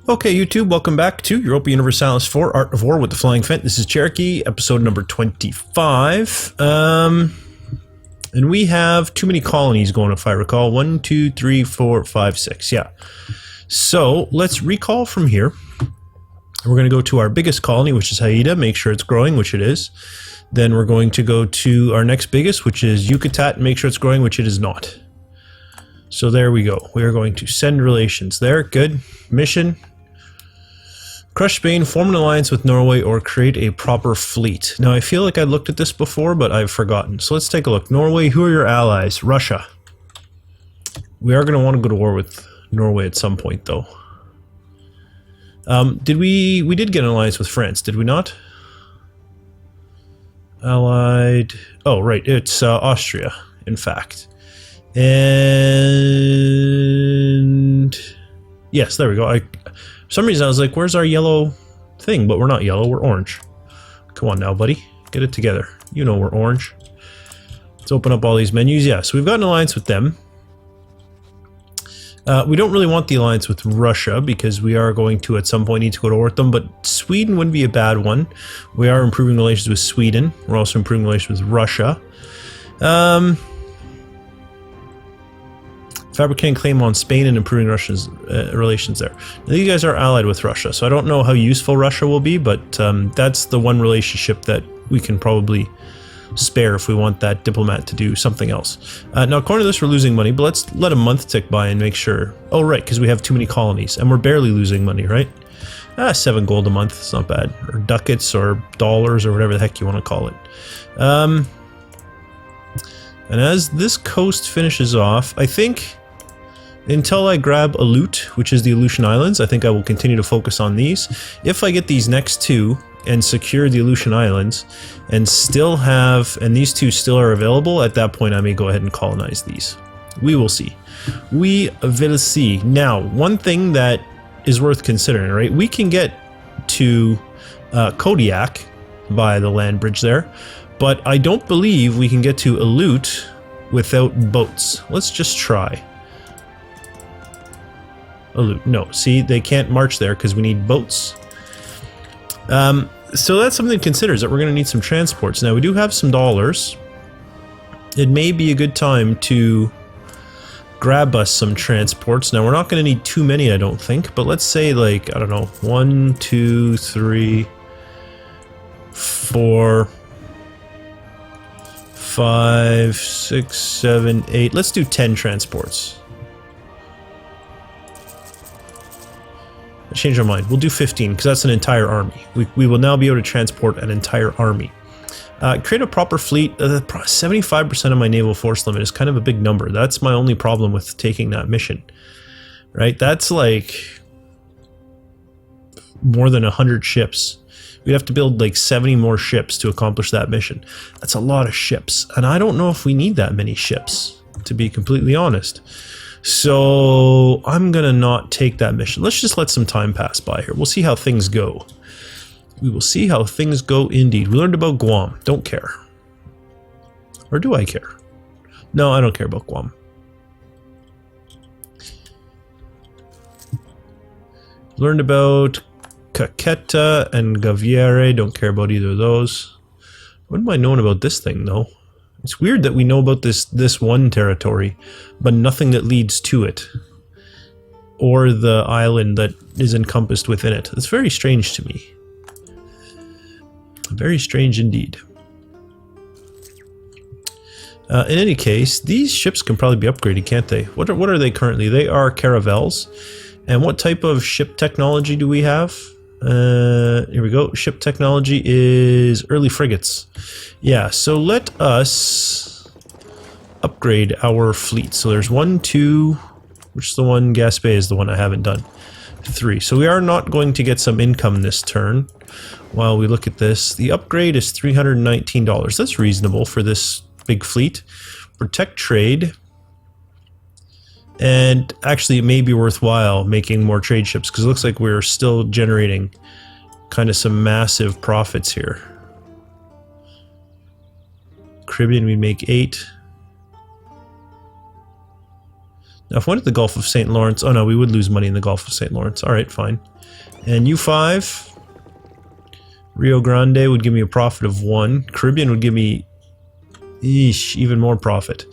Okay, YouTube, welcome back to Europa Universalis 4 Art of War with the Flying Phent. This is Cherokee, episode number 25. And we have too many colonies going, if I recall. 1, 2, 3, 4, 5, 6. Yeah. So let's recall from here. We're going to go to our biggest colony, which is Haida, make sure it's growing, which it is. Then we're going to go to our next biggest, which is Yucatan, and make sure it's growing, which it is not. So there we go. We are going to send relations there. Good. Mission. Crush Spain, form an alliance with Norway, or create a proper fleet. Now, I feel like I looked at this before, but I've forgotten. So let's take a look. Norway, who are your allies? Russia. We are going to want to go to war with Norway at some point, though. We did get an alliance with France, did we not? Allied... Oh, right, it's Austria, in fact. And... Yes, there we go. For some reason I was like, where's our yellow thing? But we're not yellow, we're orange. Come on now, buddy. Get it together. You know we're orange. Let's open up all these menus. Yeah, so we've got an alliance with them. We don't really want the alliance with Russia because we are going to at some point need to go to war with them, but Sweden wouldn't be a bad one. We are improving relations with Sweden. We're also improving relations with Russia. Fabricating claim on Spain and improving Russia's relations there. Now, these guys are allied with Russia, so I don't know how useful Russia will be, but that's the one relationship that we can probably spare if we want that diplomat to do something else. Now, according to this, we're losing money, but let's let a month tick by and make sure... Oh, right, because we have too many colonies, and we're barely losing money, right? 7 gold a month, it's not bad. Or ducats, or dollars, or whatever the heck you want to call it. And as this coast finishes off, I think... Until I grab Aleut, which is the Aleutian Islands, I think I will continue to focus on these. If I get these next two and secure the Aleutian Islands and still have, and these two still are available, at that point I may go ahead and colonize these. We will see. We will see. Now, one thing that is worth considering, right? We can get to Kodiak by the land bridge there, but I don't believe we can get to Aleut without boats. Let's just try. No, see, they can't march there because we need boats. So that's something to consider, is that we're going to need some transports. Now, we do have some dollars. It may be a good time to grab us some transports. Now, we're not going to need too many, I don't think, but let's say, like, I don't know, 1, 2, 3, 4, 5, 6, 7, 8. Let's do 10 transports. I changed our mind. We'll do 15 because that's an entire army. We will now be able to transport an entire army. Create a proper fleet. 75% of my naval force limit is kind of a big number. That's my only problem with taking that mission. Right? That's like more than 100 ships. We'd have to build like 70 more ships to accomplish that mission. That's a lot of ships. And I don't know if we need that many ships, to be completely honest. So I'm gonna not take that mission. Let's just let some time pass by here. We'll see how things go. We will see how things go indeed. We learned about Guam. Don't care. Or do I care? No, I don't care about Guam. Learned about Caqueta and Gaviere. Don't care about either of those. What am I knowing about this thing, though? It's weird that we know about this one territory, but nothing that leads to it. Or the island that is encompassed within it. It's very strange to me. Very strange indeed. In any case, these ships can probably be upgraded, can't they? What are they currently? They are caravels. And what type of ship technology do we have? Here we go. Ship technology is early frigates. Yeah, so let us upgrade our fleet. So there's 1, 2, which is the one? Gaspé is the one I haven't done. 3. So we are not going to get some income this turn while we look at this. The upgrade is $319. That's reasonable for this big fleet. Protect trade. And actually, it may be worthwhile making more trade ships because it looks like we're still generating kind of some massive profits here. Caribbean, we make 8. Now, if we went to the Gulf of St. Lawrence... Oh, no, we would lose money in the Gulf of St. Lawrence. Alright, fine. And U5... Rio Grande would give me a profit of 1. Caribbean would give me... Eesh, even more profit.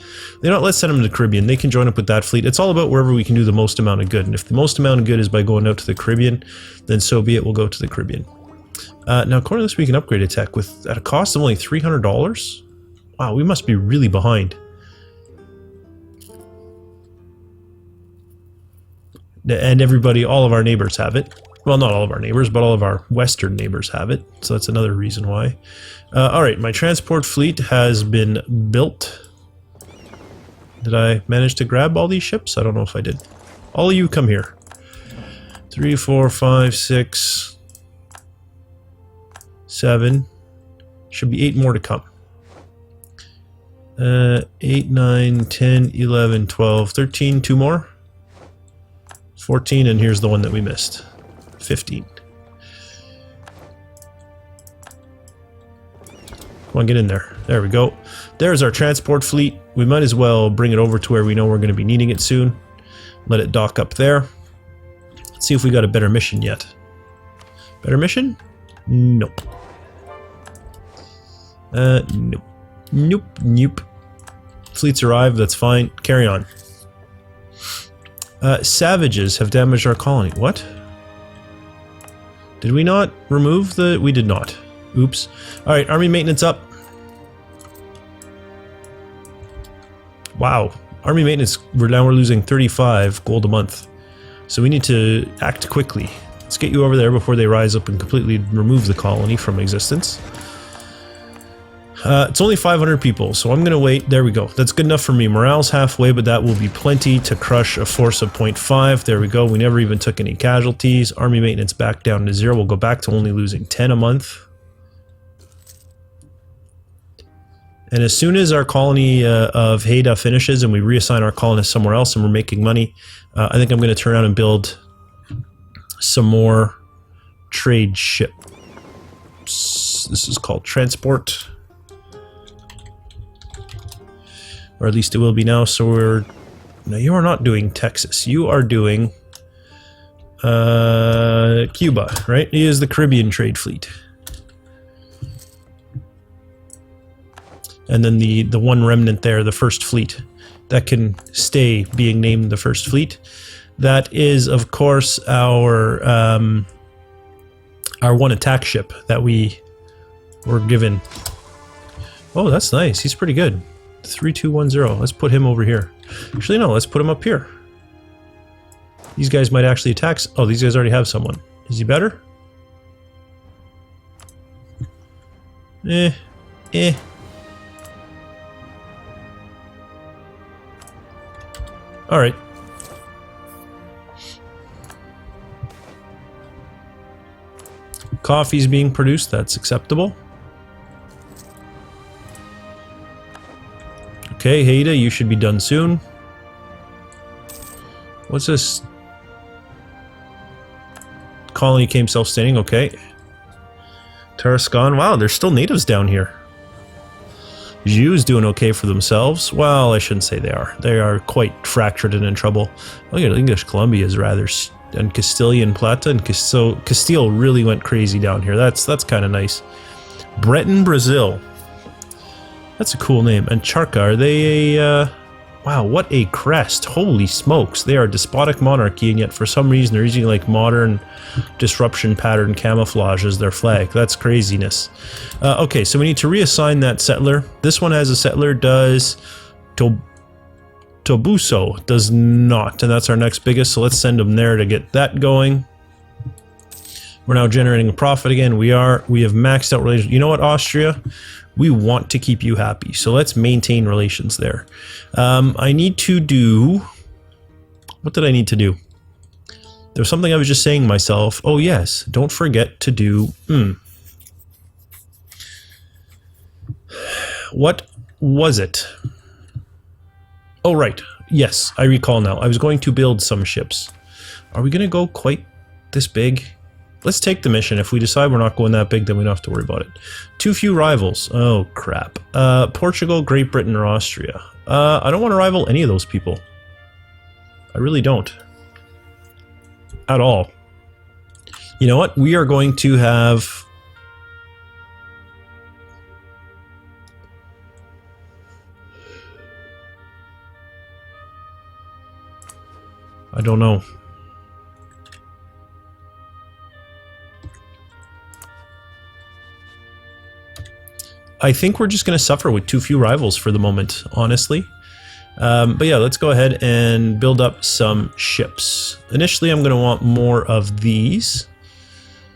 You know what, let's send them to the Caribbean. They can join up with that fleet. It's all about wherever we can do the most amount of good. And if the most amount of good is by going out to the Caribbean, then so be it, we'll go to the Caribbean. Now, according to this, we can upgrade a tech with at a cost of only $300. Wow, we must be really behind. And everybody, all of our neighbors have it. Well, not all of our neighbors, but all of our western neighbors have it. So that's another reason why. Alright, my transport fleet has been built. Did I manage to grab all these ships? I don't know if I did. All of you come here. 3, 4, 5, 6, 7. Should be 8 more to come. 8, 9, 10, 11, 12, 13, 2 more. 14, and here's the one that we missed. 15. Come on, get in there. There we go. There's our transport fleet. We might as well bring it over to where we know we're going to be needing it soon. Let it dock up there. Let's see if we got a better mission yet. Better mission? Nope. Nope. Nope. Nope. Fleets arrived. That's fine. Carry on. Savages have damaged our colony. What? Did we not remove the... We did not. Oops. Alright, army maintenance up. Wow. Army maintenance, we're losing 35 gold a month. So we need to act quickly. Let's get you over there before they rise up and completely remove the colony from existence. It's only 500 people, so I'm going to wait. There we go. That's good enough for me. Morale's halfway, but that will be plenty to crush a force of 0.5. There we go. We never even took any casualties. Army maintenance back down to 0. We'll go back to only losing 10 a month. And as soon as our colony of Haida finishes and we reassign our colonists somewhere else and we're making money, I think I'm going to turn around and build some more trade ships. This is called transport. Or at least it will be now, so we're... No, you are not doing Texas. You are doing... Cuba, right? He is the Caribbean trade fleet. And then the one remnant there, the first fleet, that can stay being named the first fleet. That is, of course, our one attack ship that we were given. Oh, that's nice. He's pretty good. 3210. Let's put him over here. Actually, no, let's put him up here. These guys might actually attack. Oh, these guys already have someone. Is he better? Alright. Coffee's being produced. That's acceptable. Okay, Haida, you should be done soon. What's this? Colony came self-standing, okay. Tarascon, wow, there's still natives down here. Jiu's doing okay for themselves. Well, I shouldn't say they are. They are quite fractured and in trouble. Look at English Columbia is rather... And Castilian Plata and Castile really went crazy down here. That's kind of nice. Breton, Brazil. That's a cool name. And Charca, are they a... wow, what a crest. Holy smokes. They are a despotic monarchy, and yet for some reason they're using like modern disruption pattern camouflage as their flag. That's craziness. Okay, so we need to reassign that settler. This one has a settler, does... Tobuso does not, and that's our next biggest, so let's send them there to get that going. We're now generating a profit again. We have maxed out relations. You know what, Austria? We want to keep you happy, so let's maintain relations there. I need to do... What did I need to do? There was something I was just saying to myself. Oh yes, don't forget to do... What was it? Oh right, yes, I recall now. I was going to build some ships. Are we going to go quite this big? Let's take the mission. If we decide we're not going that big, then we don't have to worry about it. Too few rivals. Oh, crap. Portugal, Great Britain, or Austria. I don't want to rival any of those people. I really don't. At all. You know what? We are going to have... I don't know. I think we're just going to suffer with too few rivals for the moment, honestly. But yeah, let's go ahead and build up some ships. Initially, I'm going to want more of these.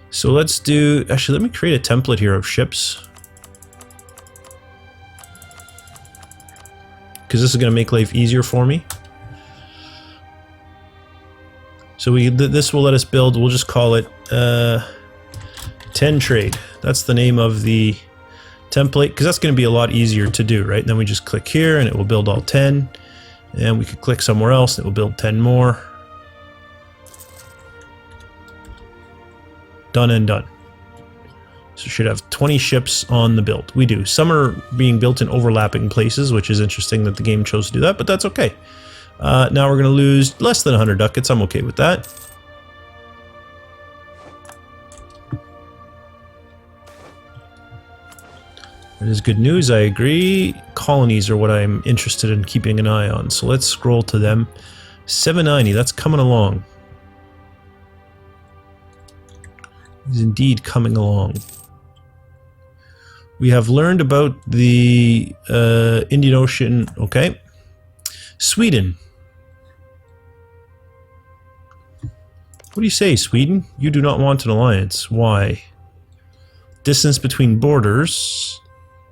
So let's do... Actually, let me create a template here of ships. Because this is going to make life easier for me. So this will let us build, we'll just call it 10 trade. That's the name of the template, because that's going to be a lot easier to do, right? And then we just click here and it will build all 10. And we could click somewhere else and it will build 10 more. Done and done. So we should have 20 ships on the build. We do. Some are being built in overlapping places, which is interesting that the game chose to do that, but that's okay. Now we're going to lose less than 100 ducats. I'm okay with that. That is good news. I agree. Colonies are what I'm interested in keeping an eye on. So let's scroll to them. 790. That's coming along. Is indeed coming along. We have learned about the Indian Ocean. Okay. Sweden. What do you say, Sweden? You do not want an alliance. Why? Distance between borders,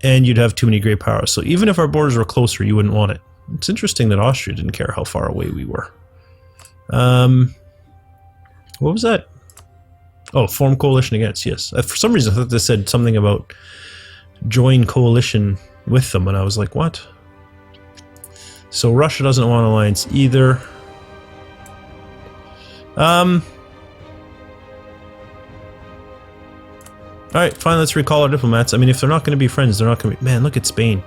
and you'd have too many great powers. So even if our borders were closer, you wouldn't want it. It's interesting that Austria didn't care how far away we were. What was that? Oh, form coalition against, yes. For some reason I thought this said something about join coalition with them, and I was like, what? So Russia doesn't want an alliance either. Alright, fine, let's recall our diplomats. I mean, if they're not going to be friends, they're not going to be... Man, look at Spain.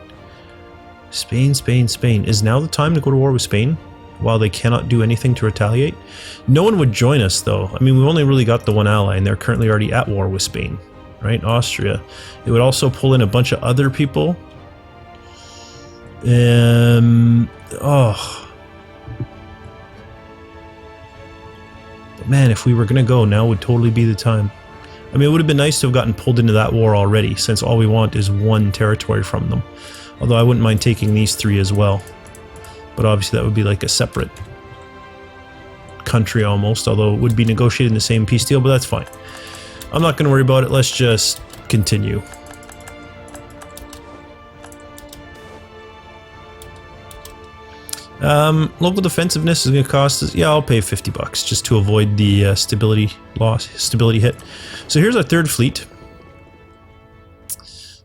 Spain, Spain, Spain. Is now the time to go to war with Spain? While they cannot do anything to retaliate? No one would join us, though. I mean, we've only really got the one ally, and they're currently already at war with Spain. Right? Austria. It would also pull in a bunch of other people. Oh. But man, if we were going to go, now would totally be the time. I mean, it would have been nice to have gotten pulled into that war already, since all we want is one territory from them. Although I wouldn't mind taking these three as well. But obviously that would be like a separate country almost, although it would be negotiating the same peace deal, but that's fine. I'm not going to worry about it, let's just continue. Local defensiveness is going to cost us, yeah, I'll pay 50 bucks just to avoid the stability hit. So here's our third fleet.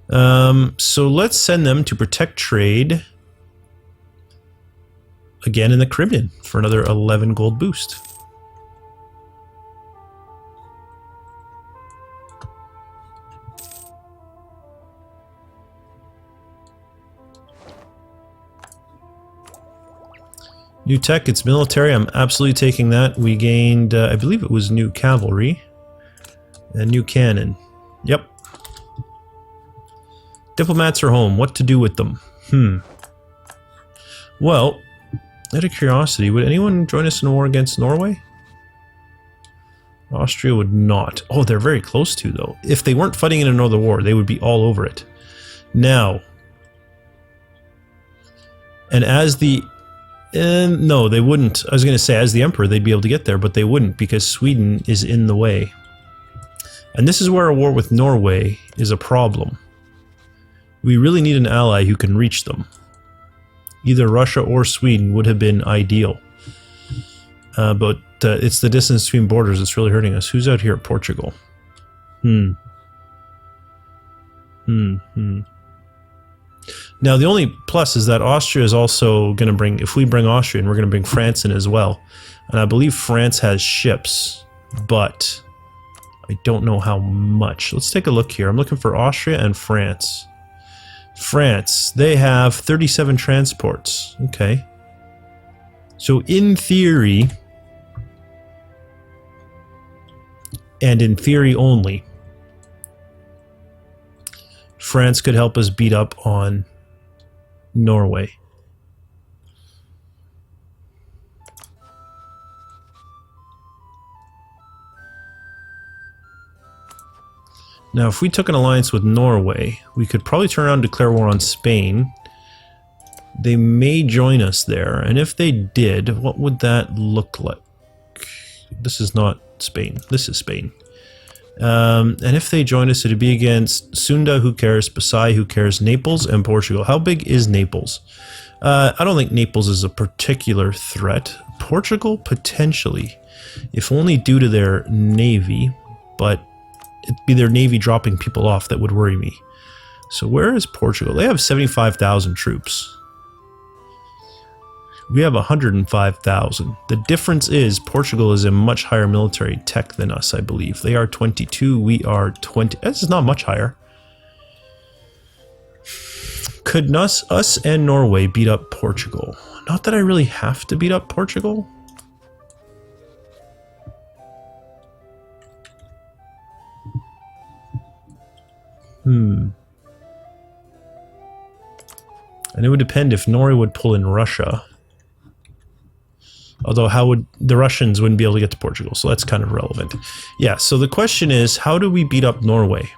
So let's send them to protect trade again in the Caribbean for another 11 gold boost. New tech, it's military, I'm absolutely taking that. We gained, I believe it was new cavalry. And new cannon. Yep. Diplomats are home, what to do with them? Well, out of curiosity, would anyone join us in a war against Norway? Austria would not. Oh, they're very close to, though. If they weren't fighting in another war, they would be all over it. Now. And as the... no, they wouldn't. I was going to say, as the Emperor, they'd be able to get there, but they wouldn't because Sweden is in the way. And this is where a war with Norway is a problem. We really need an ally who can reach them. Either Russia or Sweden would have been ideal. But it's the distance between borders that's really hurting us. Who's out here at Portugal? Now, the only plus is that Austria is also going to bring... If we bring Austria in, we're going to bring France in as well. And I believe France has ships, but I don't know how much. Let's take a look here. I'm looking for Austria and France. France, they have 37 transports. Okay. So in theory, and in theory only, France could help us beat up on Norway. Now, if we took an alliance with Norway, we could probably turn around and declare war on Spain. They may join us there, and if they did, what would that look like? This is not Spain. This is Spain. And if they join us, it'd be against Sunda, who cares, Pasai, who cares, Naples, and Portugal. How big is Naples? I don't think Naples is a particular threat. Portugal, potentially, if only due to their navy, but it'd be their navy dropping people off that would worry me. So where is Portugal? They have 75,000 troops. We have 105,000. The difference is Portugal is a much higher military tech than us, I believe. They are 22, we are 20. This is not much higher. Could us and Norway beat up Portugal? Not that I really have to beat up Portugal. And it would depend if Norway would pull in Russia. Although how would the Russians wouldn't be able to get to Portugal, so that's kind of relevant. Yeah, so the question is, how do we beat up Norway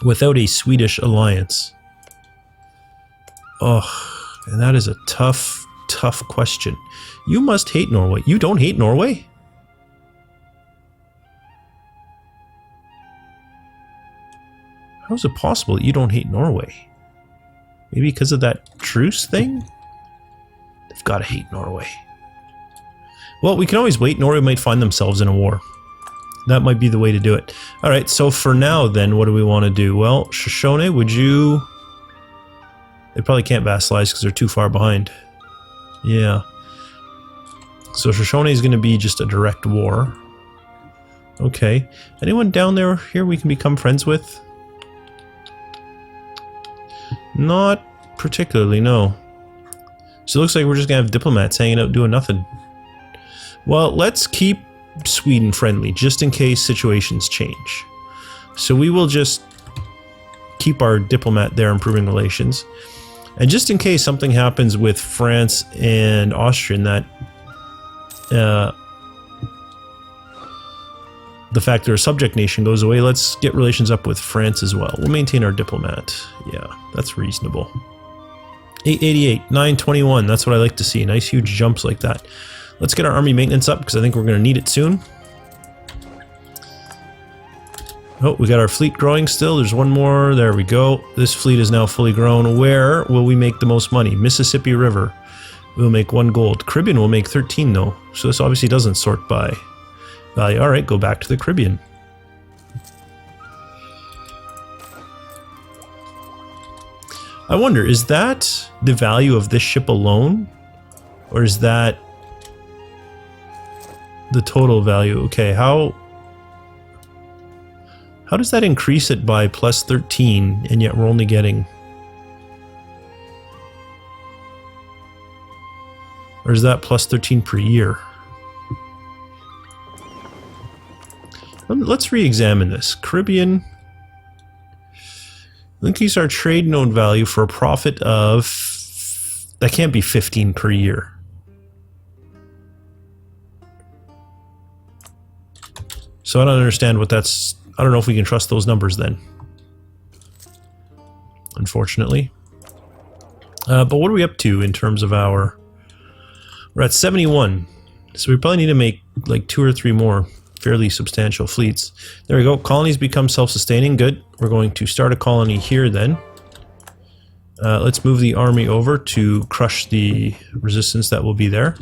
without a Swedish alliance? Oh, and that is a tough, tough question. You must hate Norway. You don't hate Norway? How is it possible that you don't hate Norway? Maybe because of that truce thing? They've got to hate Norway. Well, we can always wait. Norway might find themselves in a war. That might be the way to do it. Alright, so for now then, what do we want to do? Well, Shoshone, would you... They probably can't vassalize because they're too far behind. Yeah. So Shoshone is going to be just a direct war. Okay. Anyone down there here we can become friends with? Not particularly, no. So it looks like we're just going to have diplomats hanging out doing nothing. Well, let's keep Sweden friendly, just in case situations change. So we will just keep our diplomat there improving relations. And just in case something happens with France and Austria, that the fact they're a subject nation goes away, let's get relations up with France as well. We'll maintain our diplomat. Yeah, that's reasonable. 888, 921, that's what I like to see. Nice huge jumps like that. Let's get our army maintenance up because I think we're going to need it soon. Oh, we got our fleet growing still. There's one more. There we go. This fleet is now fully grown. Where will we make the most money? Mississippi River. We'll make 1 gold. Caribbean will make 13 though. So this obviously doesn't sort by value. Alright, go back to the Caribbean. I wonder, is that the value of this ship alone? Or is that the total value? Okay, how does that increase it by plus 13 and yet we're only getting... Or is that plus 13 per year? Let's re-examine this. Caribbean. Increase our trade node value for a profit of... That can't be 15 per year. So I don't understand what that's... I don't know if we can trust those numbers then. Unfortunately. But what are we up to in terms of our... We're at 71. So we probably need to make like 2 or 3 more fairly substantial fleets. There we go. Colonies become self-sustaining. Good. We're going to start a colony here then. Let's move the army over to crush the resistance that will be there.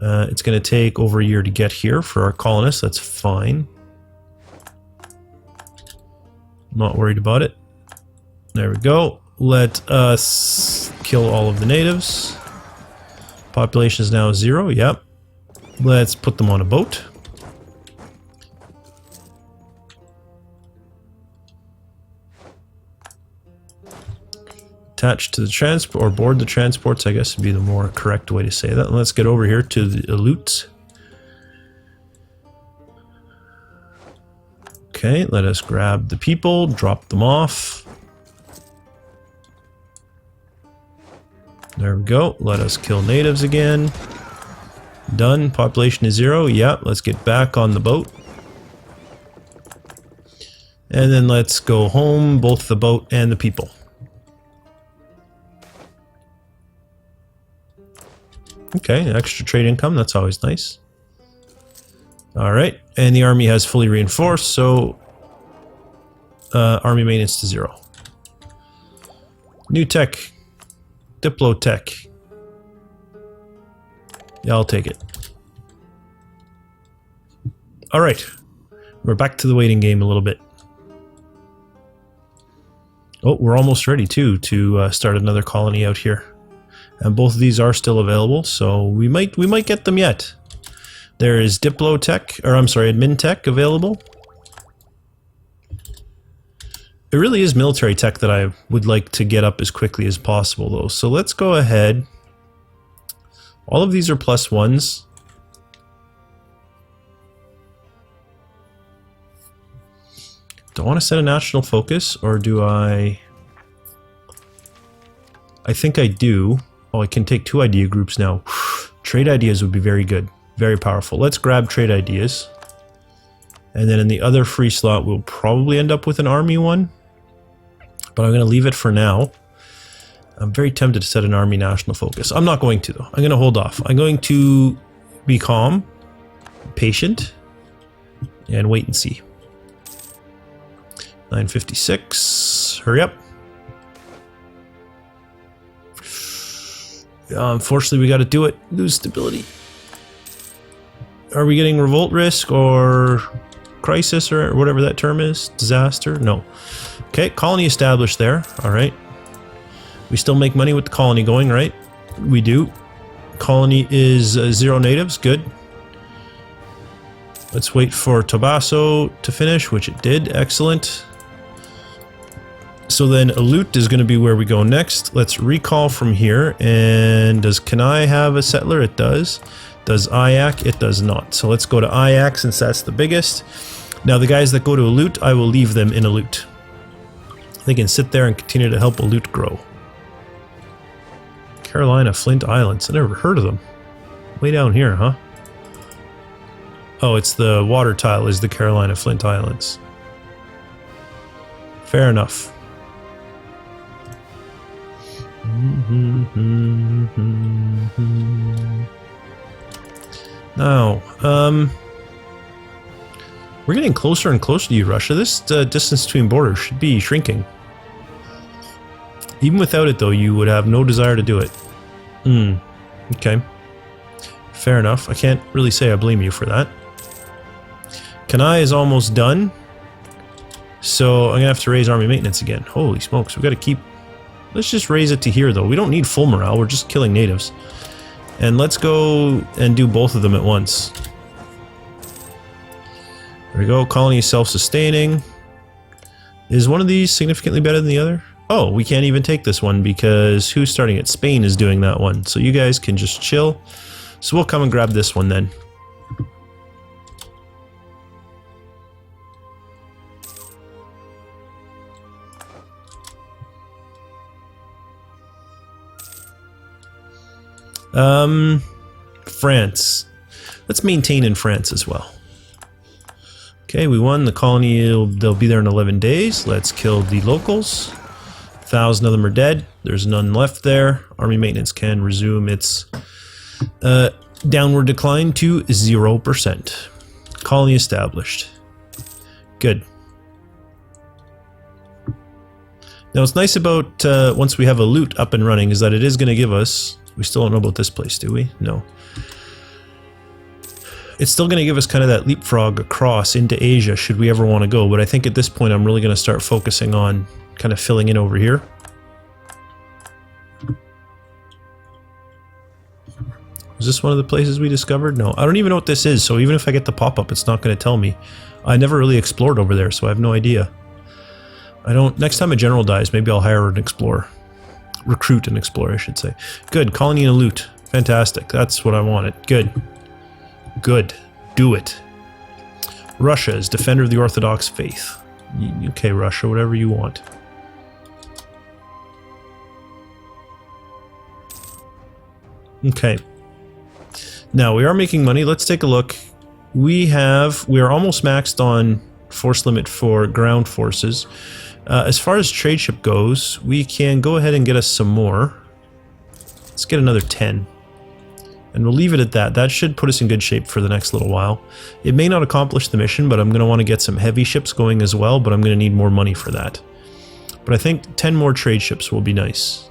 It's going to take over a year to get here for our colonists. That's fine. Not worried about it. There we go. Let us kill all of the natives. Population is now 0. Yep. Let's put them on a boat. Attached to the transport, or board the transports, I guess would be the more correct way to say that. Let's get over here to the loot. Okay, let us grab the people, drop them off. There we go. Let us kill natives again. Done. Population is 0. Yeah, let's get back on the boat. And then let's go home, both the boat and the people. Okay, extra trade income, that's always nice. Alright, and the army has fully reinforced, so army maintenance to 0. New tech. Diplo tech. Yeah, I'll take it. Alright, we're back to the waiting game a little bit. Oh, we're almost ready too to start another colony out here. And both of these are still available, so we might get them yet. There is Diplo Tech, or I'm sorry, Admin Tech available. It really is military tech that I would like to get up as quickly as possible though. So let's go ahead. All of these are +1s. Do I want to set a national focus, or do I think I do. Oh, I can take 2 idea groups now. Trade ideas would be very good. Very powerful. Let's grab trade ideas. And then in the other free slot, we'll probably end up with an army one. But I'm going to leave it for now. I'm very tempted to set an army national focus. I'm not going to, though. I'm going to hold off. I'm going to be calm, patient, and wait and see. 956. Hurry up. Unfortunately, we got to do it. Lose stability. Are we getting revolt risk or crisis or whatever that term is? Disaster? No. Okay, colony established there. All right. We still make money with the colony going, right? We do. Colony is 0 natives. Good. Let's wait for Tobasso to finish, which it did. Excellent. So then Alut is going to be where we go next. Let's recall from here. And does Kenai have a settler? It does. Does Ayak? It does not. So let's go to Ayak since that's the biggest. Now the guys that go to Alut, I will leave them in Alut. They can sit there and continue to help Alut grow. Carolina Flint Islands. I never heard of them. Way down here, huh? Oh, it's the water tile is the Carolina Flint Islands. Fair enough. Now, we're getting closer and closer to you, Russia. This distance between borders should be shrinking. Even without it, though, you would have no desire to do it. Okay. Fair enough. I can't really say I blame you for that. Kenai is almost done. So I'm going to have to raise army maintenance again. Holy smokes, we've got to keep... Let's just raise it to here, though. We don't need full morale. We're just killing natives. And let's go and do both of them at once. There we go. Colony is self-sustaining. Is one of these significantly better than the other? Oh, we can't even take this one because who's starting it? Spain is doing that one. So you guys can just chill. So we'll come and grab this one then. France. Let's maintain in France as well. Okay, we won. The colony, they'll be there in 11 days. Let's kill the locals. 1,000 of them are dead. There's none left there. Army maintenance can resume its downward decline to 0%. Colony established. Good. Now what's nice about once we have a loot up and running is that it is going to give us... We still don't know about this place, do we? No. It's still going to give us kind of that leapfrog across into Asia should we ever want to go, but I think at this point I'm really going to start focusing on kind of filling in over here. Is this one of the places we discovered? No, I don't even know what this is, so even if I get the pop-up, it's not going to tell me. I never really explored over there, so I have no idea. I don't... Next time a general dies, maybe I'll hire an explorer. recruit and explore, I should say. Good. Colony and loot. Fantastic. That's what I wanted. Good. Good. Do it. Russia is defender of the Orthodox faith. Okay, Russia, whatever you want. Okay. Now, we are making money. Let's take a look. We are almost maxed on force limit for ground forces. As far as trade ship goes, we can go ahead and get us some more. Let's get another 10. And we'll leave it at that. That should put us in good shape for the next little while. It may not accomplish the mission, but I'm going to want to get some heavy ships going as well, but I'm going to need more money for that. But I think 10 more trade ships will be nice.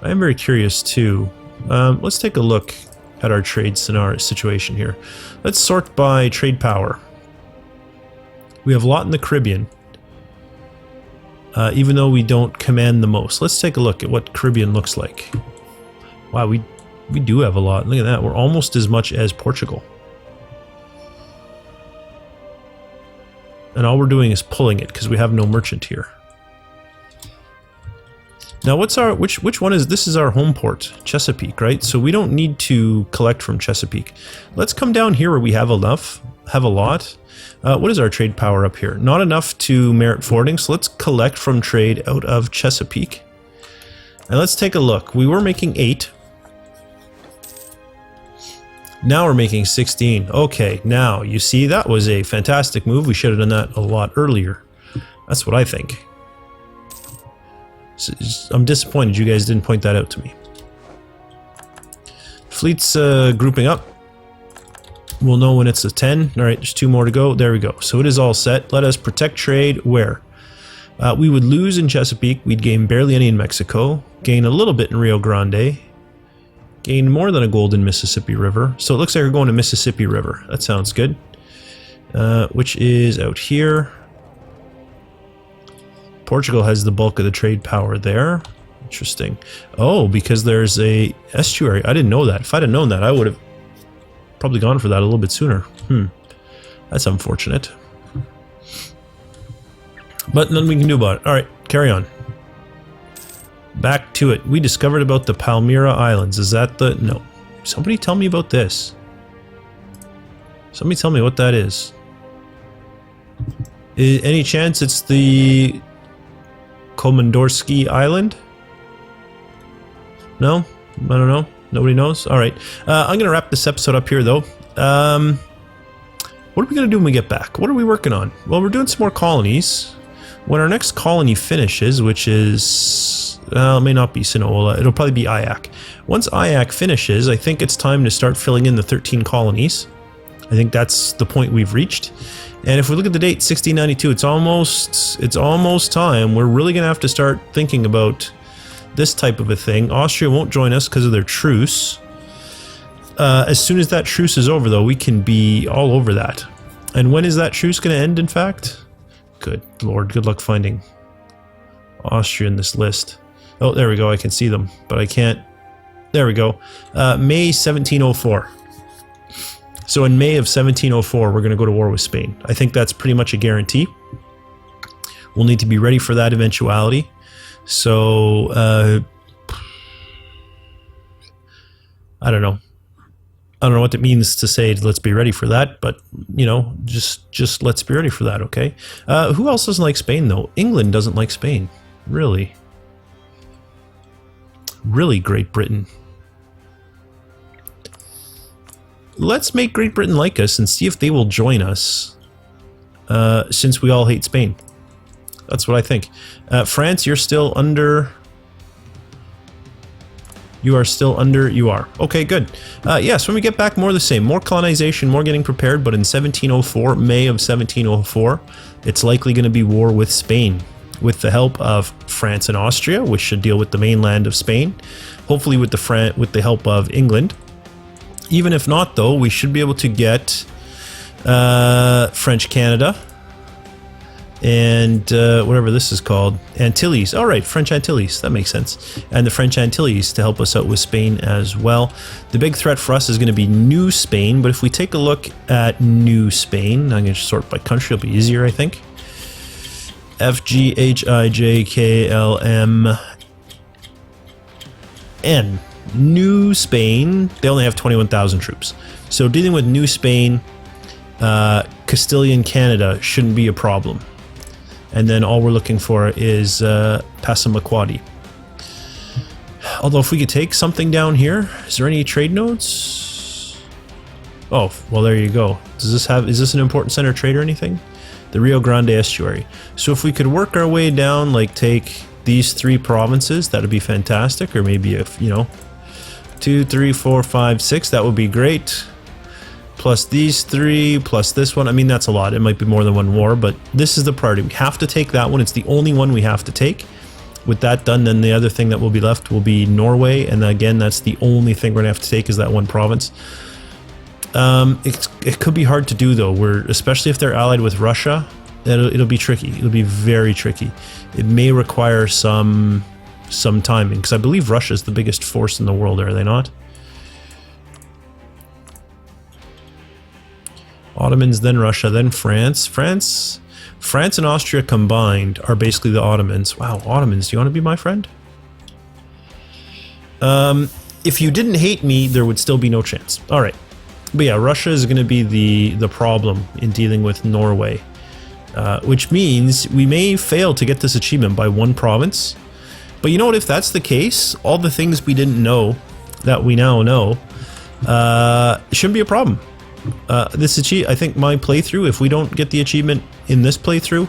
I am very curious too. Let's take a look at our trade scenario situation here. Let's sort by trade power. We have a lot in the Caribbean. Even though we don't command the most. Let's take a look at what Caribbean looks like. Wow, we do have a lot. Look at that. We're almost as much as Portugal. And all we're doing is pulling it because we have no merchant here. Now, what's our which one is this? Is our home port, Chesapeake, right? So we don't need to collect from Chesapeake. Let's come down here where we have a lot. What is our trade power up here? Not enough to merit forwarding, so let's collect from trade out of Chesapeake. And let's take a look. We were making 8. Now we're making 16. Okay, now, you see, that was a fantastic move. We should have done that a lot earlier. That's what I think. So, I'm disappointed you guys didn't point that out to me. Fleet's grouping up. We'll know when it's a 10. Alright, there's 2 more to go. There we go. So it is all set. Let us protect trade where? We would lose in Chesapeake. We'd gain barely any in Mexico. Gain a little bit in Rio Grande. Gain more than a gold in Mississippi River. So it looks like we're going to Mississippi River. That sounds good. Which is out here. Portugal has the bulk of the trade power there. Interesting. Oh, because there's a estuary. I didn't know that. If I'd have known that, I would have probably gone for that a little bit sooner. That's unfortunate. But nothing we can do about it. Alright, carry on. Back to it. We discovered about the Palmyra Islands. Is that the... No. Somebody tell me about this. Somebody tell me what that is. Any chance it's the Komandorski Island? No? I don't know. Nobody knows? Alright. I'm going to wrap this episode up here, though. What are we going to do when we get back? What are we working on? Well, we're doing some more colonies. When our next colony finishes, which is... it may not be Sinola. It'll probably be Ayak. Once Ayak finishes, I think it's time to start filling in the 13 colonies. I think that's the point we've reached. And if we look at the date, 1692, it's almost time. We're really going to have to start thinking about this type of a thing. Austria won't join us because of their truce. As soon as that truce is over, though, we can be all over that. And when is that truce going to end, in fact? Good lord, good luck finding Austria in this list. Oh, there we go, I can see them, but I can't. There we go. May 1704. So in May of 1704, we're going to go to war with Spain. I think that's pretty much a guarantee. We'll need to be ready for that eventuality. So, I don't know. I don't know what it means to say let's be ready for that, but, you know, just let's be ready for that, okay? Who else doesn't like Spain, though? England doesn't like Spain. Really? Really, Great Britain. Let's make Great Britain like us and see if they will join us, since we all hate Spain. That's what I think. France, you're still under... You are still under... You are. Okay, good. Yes, when we get back, more of the same. More colonization, more getting prepared, but in 1704, May of 1704, it's likely going to be war with Spain, with the help of France and Austria, which should deal with the mainland of Spain, hopefully with the help of England. Even if not, though, we should be able to get French Canada and whatever this is called, Antilles. All right, French Antilles, that makes sense. And the French Antilles to help us out with Spain as well. The big threat for us is going to be New Spain, but if we take a look at New Spain, I'm going to sort by country, it'll be easier, I think. FGHIJKLMN. New Spain, they only have 21,000 troops. So dealing with New Spain, Castilian Canada shouldn't be a problem. And then all we're looking for is Passamaquoddy. Although if we could take something down here, is there any trade nodes? Oh, well there you go. Is this an important center trade or anything? The Rio Grande Estuary. So if we could work our way down, like take these 3 provinces, that would be fantastic. Or maybe if, you know, 2, 3, 4, 5, 6, that would be great. Plus these 3, plus this one. I mean, that's a lot. It might be more than one war, but this is the priority. We have to take that one. It's the only one we have to take. With that done, then the other thing that will be left will be Norway. And again, that's the only thing we're going to have to take is that one province. It could be hard to do, though. Especially if they're allied with Russia, it'll be tricky. It'll be very tricky. It may require some timing, because I believe Russia is the biggest force in the world, are they not? Ottomans, then Russia, then France. France and Austria combined are basically the Ottomans. Wow, Ottomans, do you want to be my friend? If you didn't hate me, there would still be no chance. All right. But yeah, Russia is going to be the problem in dealing with Norway. Which means we may fail to get this achievement by 1 province. But you know what, if that's the case, all the things we didn't know that we now know, shouldn't be a problem. I think my playthrough, if we don't get the achievement in this playthrough,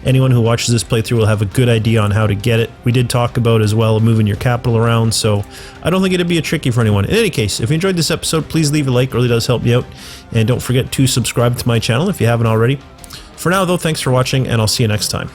anyone who watches this playthrough will have a good idea on how to get it. We did talk about as well moving your capital around, so I don't think it'd be tricky for anyone. In any case, if you enjoyed this episode, please leave a like. It really does help me out. And don't forget to subscribe to my channel if you haven't already. For now, though, thanks for watching, and I'll see you next time.